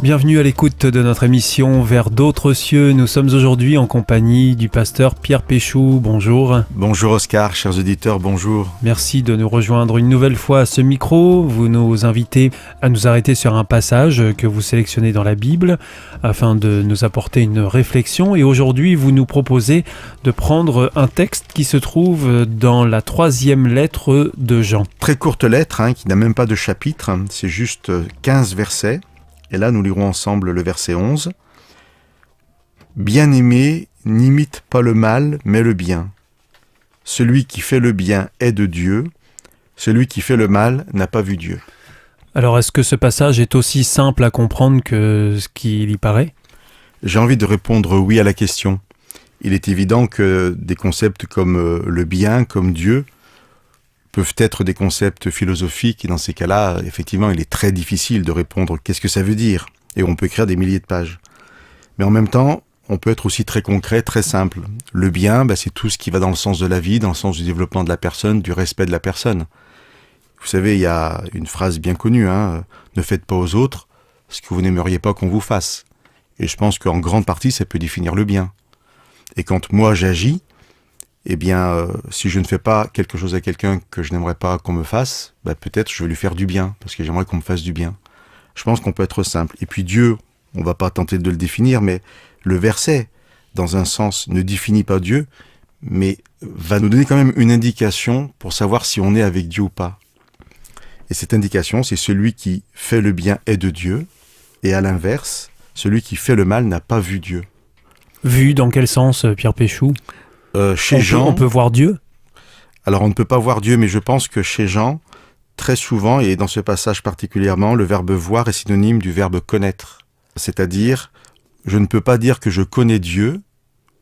Bienvenue à l'écoute de notre émission Vers d'autres cieux. Nous sommes aujourd'hui en compagnie du pasteur Pierre Péchou. Bonjour. Bonjour Oscar, chers auditeurs, bonjour. Merci de nous rejoindre une nouvelle fois à ce micro. Vous nous invitez à nous arrêter sur un passage que vous sélectionnez dans la Bible afin de nous apporter une réflexion. Et aujourd'hui, vous nous proposez de prendre un texte qui se trouve dans la 3e lettre de Jean. Très courte lettre, qui n'a même pas de chapitre, c'est juste 15 versets. Et là, nous lirons ensemble le verset 11. « Bien-aimé, n'imite pas le mal, mais le bien. Celui qui fait le bien est de Dieu. Celui qui fait le mal n'a pas vu Dieu. » Alors, est-ce que ce passage est aussi simple à comprendre que ce qu'il y paraît ? J'ai envie de répondre oui à la question. Il est évident que des concepts comme le bien, comme Dieu, peuvent être des concepts philosophiques, et dans ces cas-là, effectivement, il est très difficile de répondre qu'est-ce que ça veut dire, et on peut écrire des milliers de pages. Mais en même temps, on peut être aussi très concret, très simple. Le bien, c'est tout ce qui va dans le sens de la vie, dans le sens du développement de la personne, du respect de la personne. Vous savez, il y a une phrase bien connue, ne faites pas aux autres ce que vous n'aimeriez pas qu'on vous fasse. Et je pense qu'en grande partie, ça peut définir le bien. Et quand moi j'agis, si je ne fais pas quelque chose à quelqu'un que je n'aimerais pas qu'on me fasse, peut-être je vais lui faire du bien, parce que j'aimerais qu'on me fasse du bien. Je pense qu'on peut être simple. Et puis Dieu, on ne va pas tenter de le définir, mais le verset, dans un sens, ne définit pas Dieu, mais va nous donner quand même une indication pour savoir si on est avec Dieu ou pas. Et cette indication, c'est celui qui fait le bien est de Dieu, et à l'inverse, celui qui fait le mal n'a pas vu Dieu. Vu dans quel sens, Pierre Péchou ? Chez Jean, on peut voir Dieu ? Alors on ne peut pas voir Dieu, mais je pense que chez Jean, très souvent, et dans ce passage particulièrement, le verbe voir est synonyme du verbe connaître. C'est-à-dire, je ne peux pas dire que je connais Dieu,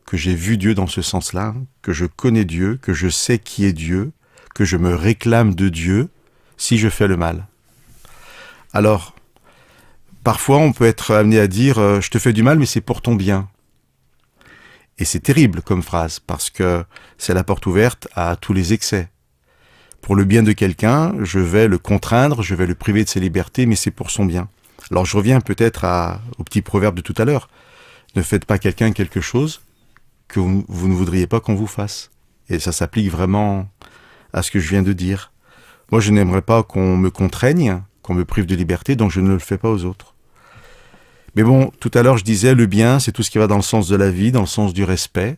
que j'ai vu Dieu dans ce sens-là, que je connais Dieu, que je sais qui est Dieu, que je me réclame de Dieu, si je fais le mal. Alors, parfois on peut être amené à dire je te fais du mal, mais c'est pour ton bien. Et c'est terrible comme phrase, parce que c'est la porte ouverte à tous les excès. Pour le bien de quelqu'un, je vais le contraindre, je vais le priver de ses libertés, mais c'est pour son bien. Alors je reviens peut-être au petit proverbe de tout à l'heure. Ne faites pas quelqu'un quelque chose que vous ne voudriez pas qu'on vous fasse. Et ça s'applique vraiment à ce que je viens de dire. Moi, je n'aimerais pas qu'on me contraigne, qu'on me prive de liberté, donc je ne le fais pas aux autres. Mais bon, tout à l'heure, je disais, le bien, c'est tout ce qui va dans le sens de la vie, dans le sens du respect,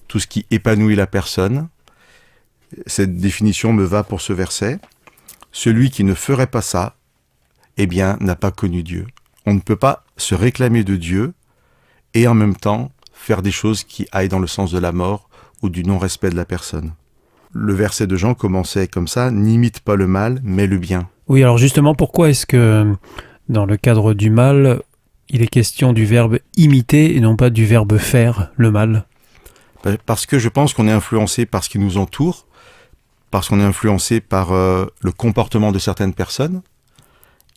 tout ce qui épanouit la personne. Cette définition me va pour ce verset. Celui qui ne ferait pas ça, n'a pas connu Dieu. On ne peut pas se réclamer de Dieu et en même temps faire des choses qui aillent dans le sens de la mort ou du non-respect de la personne. Le verset de Jean commençait comme ça, « N'imite pas le mal, mais le bien ». Oui, alors justement, pourquoi est-ce que dans le cadre du mal, il est question du verbe imiter et non pas du verbe faire le mal ? Parce que je pense qu'on est influencé par ce qui nous entoure, parce qu'on est influencé par le comportement de certaines personnes.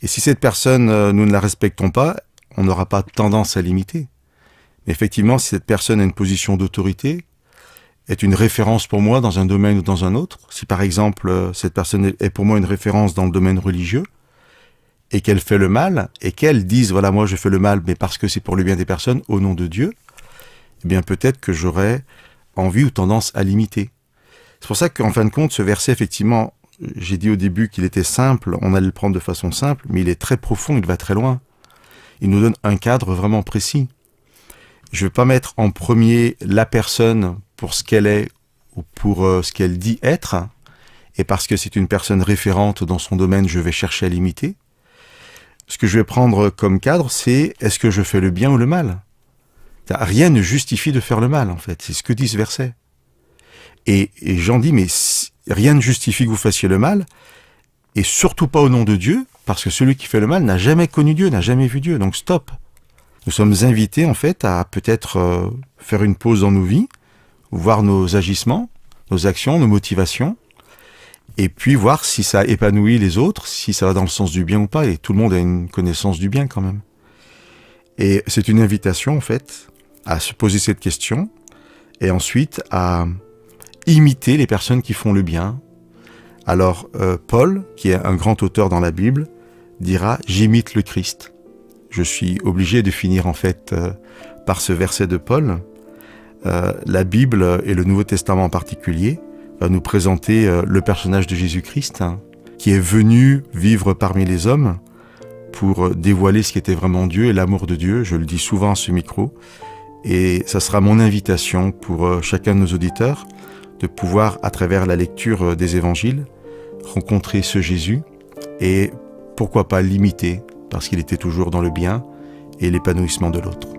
Et si cette personne, nous ne la respectons pas, on n'aura pas tendance à l'imiter. Mais effectivement, si cette personne a une position d'autorité, est une référence pour moi dans un domaine ou dans un autre, si par exemple cette personne est pour moi une référence dans le domaine religieux, et qu'elle fait le mal, et qu'elle dise, voilà, moi je fais le mal, mais parce que c'est pour le bien des personnes, au nom de Dieu, peut-être que j'aurais envie ou tendance à l'imiter. C'est pour ça qu'en fin de compte, ce verset, effectivement, j'ai dit au début qu'il était simple, on allait le prendre de façon simple, mais il est très profond, il va très loin. Il nous donne un cadre vraiment précis. Je ne vais pas mettre en premier la personne pour ce qu'elle est, ou pour ce qu'elle dit être, et parce que c'est une personne référente dans son domaine, je vais chercher à l'imiter. Ce que je vais prendre comme cadre, c'est est-ce que je fais le bien ou le mal ? Rien ne justifie de faire le mal, en fait. C'est ce que dit ce verset. Et Jean dit, mais rien ne justifie que vous fassiez le mal, et surtout pas au nom de Dieu, parce que celui qui fait le mal n'a jamais connu Dieu, n'a jamais vu Dieu. Donc stop. Nous sommes invités, en fait, à peut-être faire une pause dans nos vies, voir nos agissements, nos actions, nos motivations, et puis voir si ça épanouit les autres, si ça va dans le sens du bien ou pas, et tout le monde a une connaissance du bien quand même. Et c'est une invitation en fait à se poser cette question, et ensuite à imiter les personnes qui font le bien. Alors Paul, qui est un grand auteur dans la Bible, dira « j'imite le Christ ». je suis obligé de finir en fait par ce verset de Paul. La Bible et le Nouveau Testament en particulier va nous présenter le personnage de Jésus-Christ, qui est venu vivre parmi les hommes pour dévoiler ce qu'était vraiment Dieu et l'amour de Dieu. Je le dis souvent à ce micro. Et ça sera mon invitation pour chacun de nos auditeurs de pouvoir, à travers la lecture des évangiles, rencontrer ce Jésus et pourquoi pas l'imiter, parce qu'il était toujours dans le bien et l'épanouissement de l'autre.